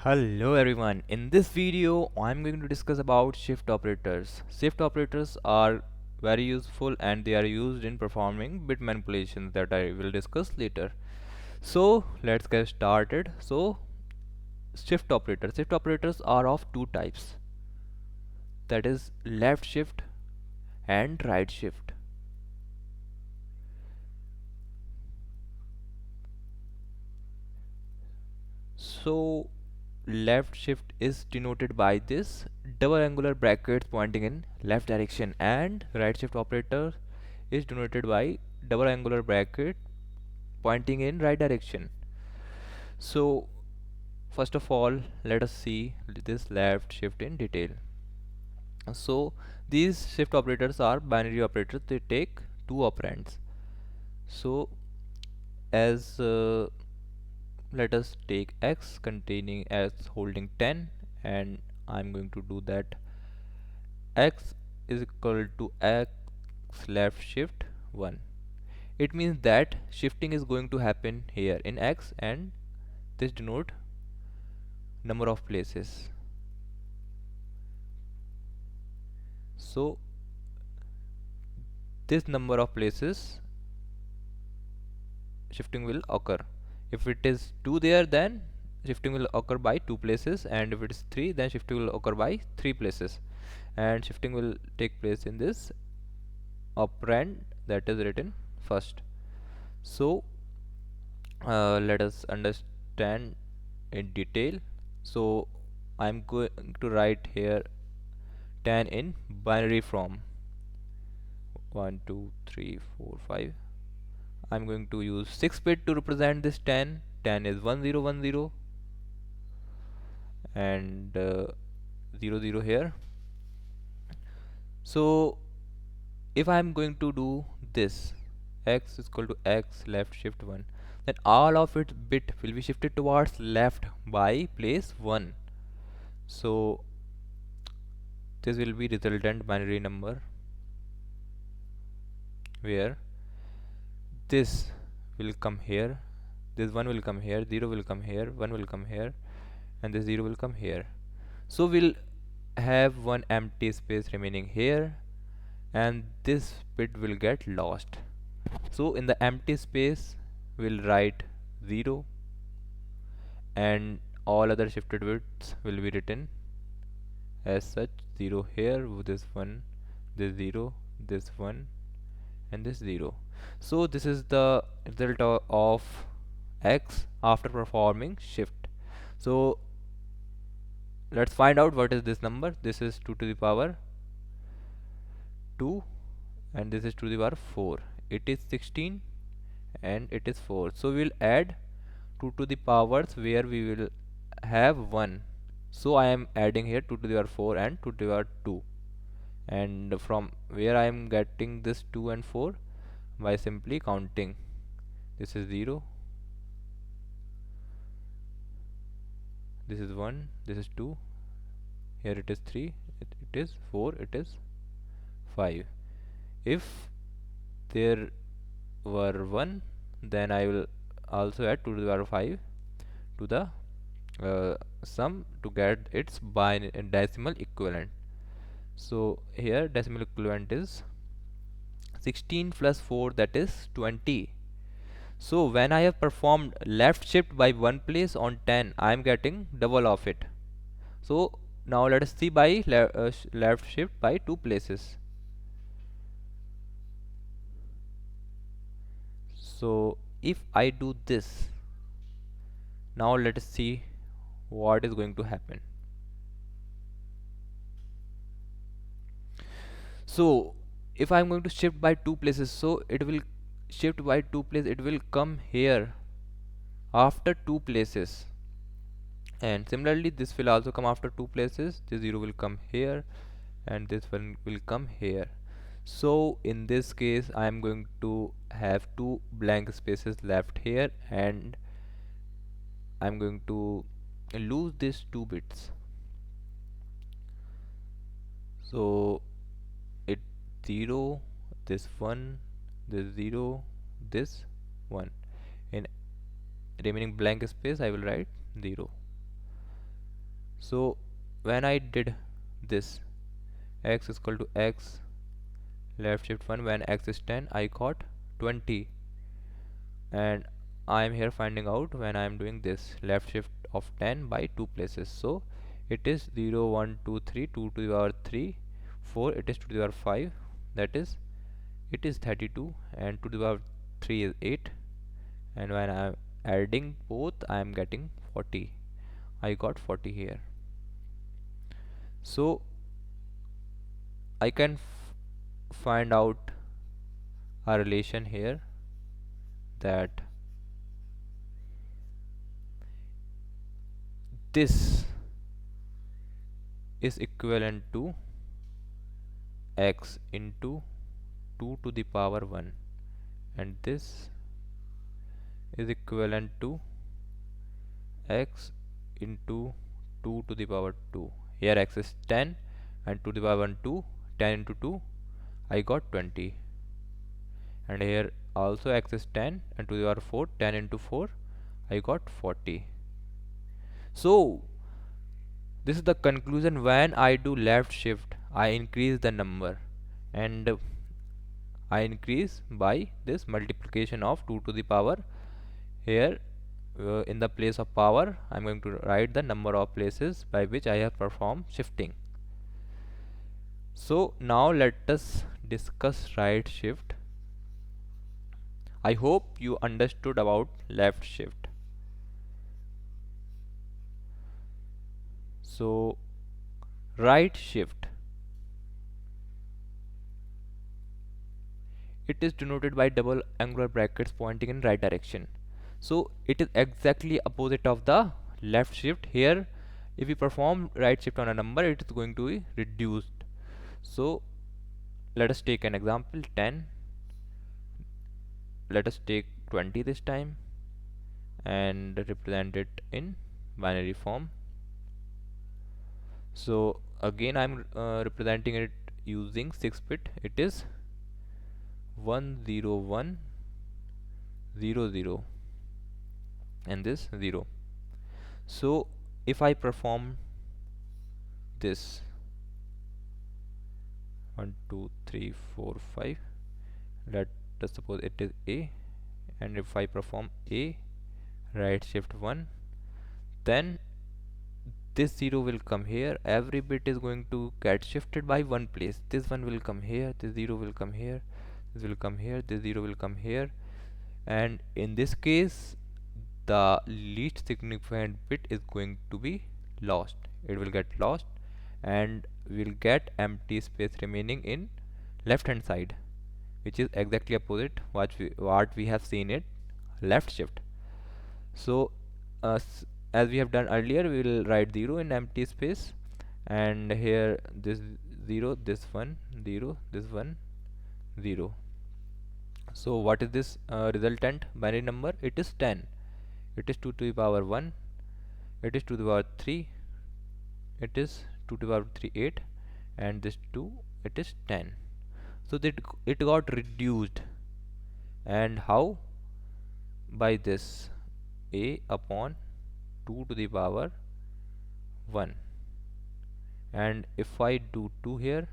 Hello everyone. In this video, I'm going to discuss about shift operators. Shift operators are very useful and they are used in performing bit manipulations that I will discuss later. So let's get started. Shift operators. Shift operators are of two types. That is left shift and right shift. So left shift is denoted by this double angular brackets pointing in left direction, and right shift operator is denoted by double angular bracket pointing in right direction. So first of all, let us see this left shift in detail. So these shift operators are binary operators. They take two operands. So as let us take x containing as holding 10, and I'm going to do that x is equal to x left shift 1. It means that shifting is going to happen here in x, and this denote number of places. So this number of places shifting will occur. If it is 2 there, then shifting will occur by 2 places, and if it is 3, then shifting will occur by 3 places, and shifting will take place in this operand that is written first. So let us understand in detail. So I'm going to write here 10 in binary form. 1 2 3 4 5. I'm going to use 6 bit to represent this 10. 10 is 1010, and 00 here. So if I'm going to do this x is equal to x left shift 1, then all of its bit will be shifted towards left by place 1. So this will be resultant binary number, where this will come here, this 1 will come here, 0 will come here, 1 will come here, and this 0 will come here. So we'll have one empty space remaining here, and this bit will get lost. So in the empty space we'll write 0, and all other shifted bits will be written as such: 0 here, this 1, this 0, this 1, and this 0. So this is the result of x after performing shift. So let's find out what is this number. This is 2 to the power 2, and this is 2 to the power 4. It is 16 and it is 4. So we will add 2 to the powers where we will have 1. So I am adding here 2 to the power 4 and 2 to the power 2. And from where I am getting this 2 and 4? By simply counting. This is 0, this is 1, this is 2, here it is 3, it is 4, it is 5. If there were 1, then I will also add 2 to the power 5 to the sum to get its decimal equivalent. So here decimal equivalent is 16 plus 4, that is 20. So when I have performed left shift by one place on 10, I am getting double of it. So now let us see by left shift by two places. So if I do this, now let us see what is going to happen. So if I'm going to shift by two places, so it will shift by two places, it will come here after two places, and similarly this will also come after two places. This 0 will come here and this one will come here. So in this case I am going to have two blank spaces left here, and I'm going to lose these two bits. So it 0, this 1, this 0, this 1. In remaining blank space I will write 0. So when I did this, x is equal to x, left shift 1, when x is 10 I got 20. And I am here finding out when I am doing this left shift of 10 by 2 places. So it is 0 1 2 3, 2 to the power 3, 4, it is 2 to the power 5, that is it is 32, and 2 to the power 3 is 8, and when I am adding both I am getting 40. I got 40 here. So I can find out a relation here that this is equivalent to x into 2 to the power 1, and this is equivalent to x into 2 to the power 2. Here x is 10 and 2 to the power 1 2, 10 into 2 I got 20, and here also x is 10 and 2 to the power 4, 10 into 4 I got 40. So this is the conclusion. When I do left shift I increase the number, and I increase by this multiplication of 2 to the power. Here in the place of power I'm going to write the number of places by which I have performed shifting. So now let us discuss right shift. I hope you understood about left shift. So right shift, it is denoted by double angular brackets pointing in right direction. So it is exactly opposite of the left shift. Here if we perform right shift on a number it is going to be reduced. So let us take an example, 10. Let us take 20 this time and represent it in binary form. So again I'm representing it using 6-bit. It is 10100 and this 0. So if I perform this 1 2 3 4 5, let us suppose it is A, and if I perform A right shift 1, then this 0 will come here. Every bit is going to get shifted by one place. This one will come here, this 0 will come here, this will come here, this 0 will come here, and in this case the least significant bit is going to be lost. It will get lost and we'll get empty space remaining in left hand side, which is exactly opposite what we have seen it left shift. So as we have done earlier, we will write 0 in empty space, and here this 0, this 1 0, this 1 0. So what is this resultant binary number? It is 10. It is 2 to the power 1, it is 2 to the power 3, it is 2 to the power 3 8, and this 2, it is 10. So that it got reduced. And how? By this a upon 2 to the power 1, and if I do 2 here,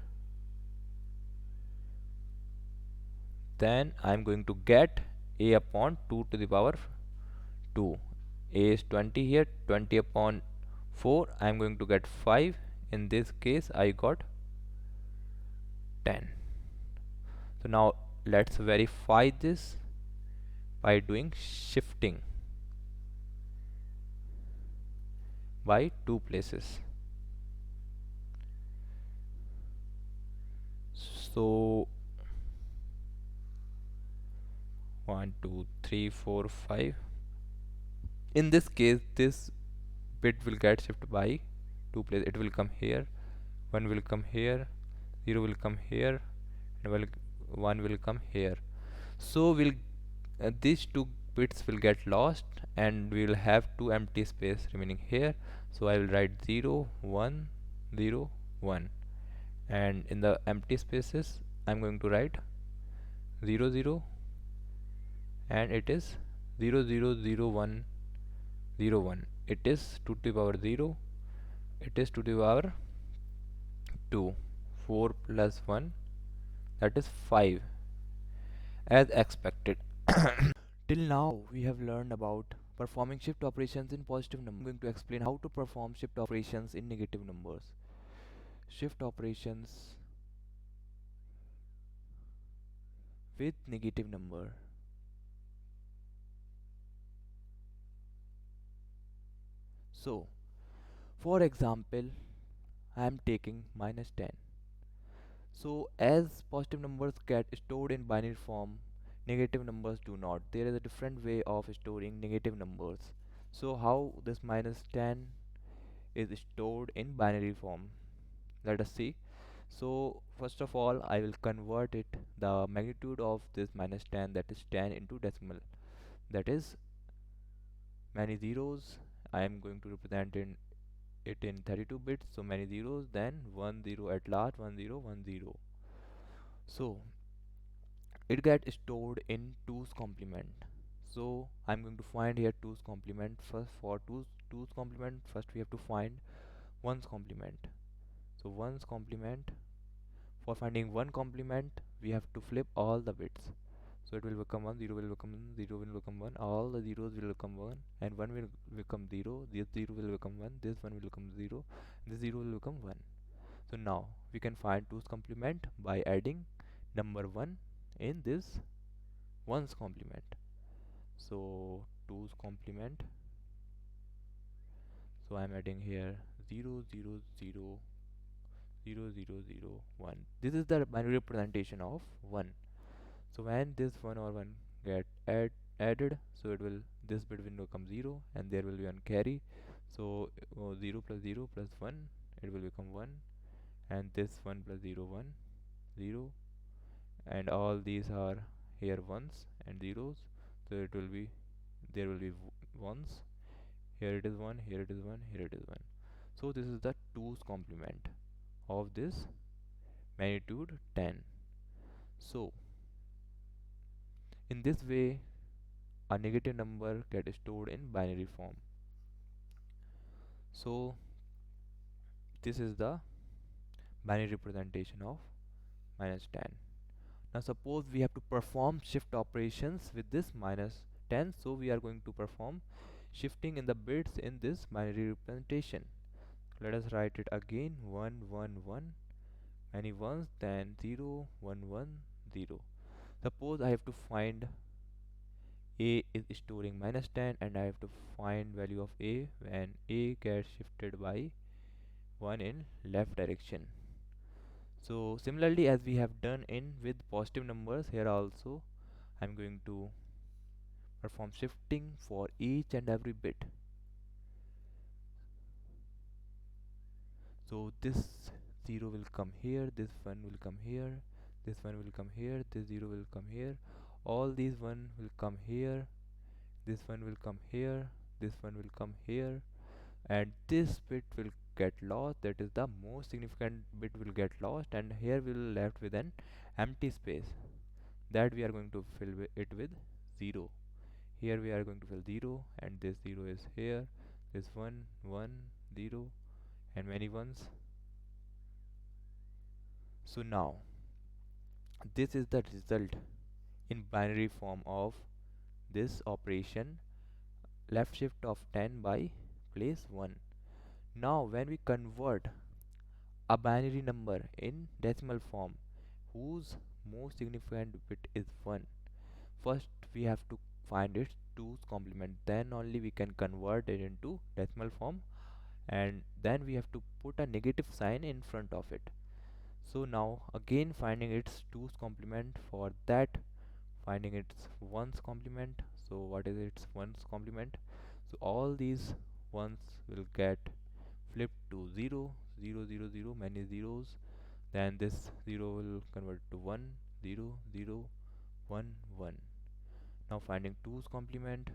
then I'm going to get a upon 2 to the power 2. A is 20 here, 20 upon 4 I'm going to get 5. In this case I got 10. So now let's verify this by doing shifting by 2 places. So 1 2 3 4 5. In this case this bit will get shifted by 2 places. It will come here, 1 will come here, 0 will come here, and 1 will come here. So these 2 bits will get lost and we will have 2 empty space remaining here. So I will write 0 1 0 1, and in the empty spaces I'm going to write 0 0, and it is 0 0 0 1 0 1. It is 2 to the power 0, It is to the power 2. 4 plus 1, that is 5, as expected. Till now, we have learned about performing shift operations in positive numbers. I'm going to explain how to perform shift operations in negative numbers. Shift operations with negative number. So, for example, I am taking minus 10. So, as positive numbers get stored in binary form, negative numbers do not. There is a different way of storing negative numbers. So, how this minus 10 is stored in binary form? Let us see. So first of all, I will convert it, the magnitude of this minus 10, that is 10, into decimal, that is many zeros. I am going to represent it in 32 bits, so many zeros, then 1 0 at last, 1 0 1 0. So it gets stored in 2's complement. So I'm going to find here 2's complement. First, for 2's complement, first we have to find 1's complement. So 1's complement, for finding one complement, we have to flip all the bits. So it will become 1, 0 will become 1, 0 will become 1, all the zeros will become 1, and 1 will become 0, this 0 will become 1, this 1 will become 0, this 0 will become 1. So now we can find 2's complement by adding number 1 in this 1's complement. So 2's complement, so I am adding here 0 0 0 0 0 0 1. This is the binary representation of 1. So when this 1 or 1 get added, so it will, this bit will become 0 and there will be one carry. So 0 plus 0 plus 1, it will become 1, and this 1 plus 0 1 0, and all these are here ones and zeros. So it will be, there will be ones, here it is 1, here it is 1, here it is 1. So this is the 2's complement of this magnitude 10. So in this way, a negative number gets stored in binary form. So this is the binary representation of minus 10. Now suppose we have to perform shift operations with this minus 10, so we are going to perform shifting in the bits in this binary representation. Let us write it again: 1 1 1, many ones, then 0 1 1 0. Suppose I have to find a is storing minus 10, and I have to find value of a when a gets shifted by 1 in left direction. So similarly, as we have done in with positive numbers, here also I'm going to perform shifting for each and every bit. So this 0 will come here, this 1 will come here, this 1 will come here, this 0 will come here, all these 1 will come here, this 1 will come here, this 1 will come here, and this bit will get lost, that is the most significant bit will get lost, and here we will left with an empty space that we are going to fill it with 0. Here we are going to fill 0, and this 0 is here, this 1 1 0, and many ones. So now this is the result in binary form of this operation, left shift of 10 by place 1. Now when we convert a binary number in decimal form whose most significant bit is 1, first we have to find its 2's complement, then only we can convert it into decimal form, and then we have to put a negative sign in front of it. So now again finding its 2's complement, for that finding its 1's complement. So what is its 1's complement? So all these ones will get flipped to 0 0 0 0, many zeros, then this 0 will convert to 1 0 0 1 1. Now finding 2's complement,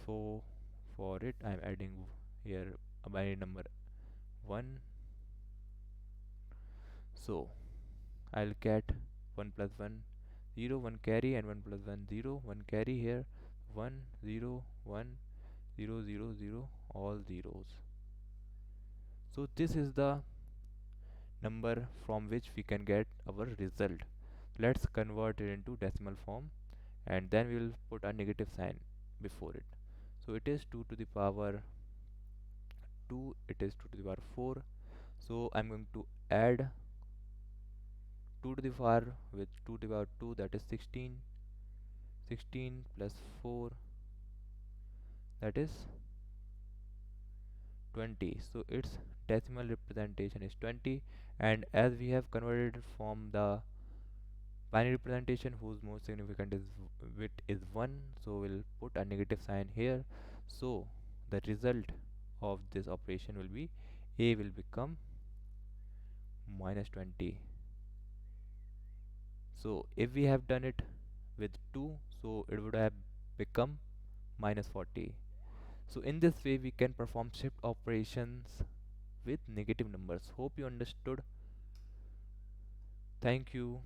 so for it I am adding here a binary number 1. So I'll get 1 plus 1 0, 1 carry, and 1 plus 1 0, 1 carry here, 1 0 1 0 0 0 all zeros. So this is the number from which we can get our result. Let's convert it into decimal form, and then we will put a negative sign before it. So it is 2 to the power 2, it is 2 to the power 4. So I'm going to add 2 to the power with 2 to the power 2, that is 16. 16 plus 4, that is 20. So its decimal representation is 20, and as we have converted from the binary representation whose most significant is bit is 1, so we'll put a negative sign here. So the result of this operation will be a will become minus 20. So if we have done it with 2, so it would have become minus 40. So in this way we can perform shift operations with negative numbers. Hope you understood. Thank you.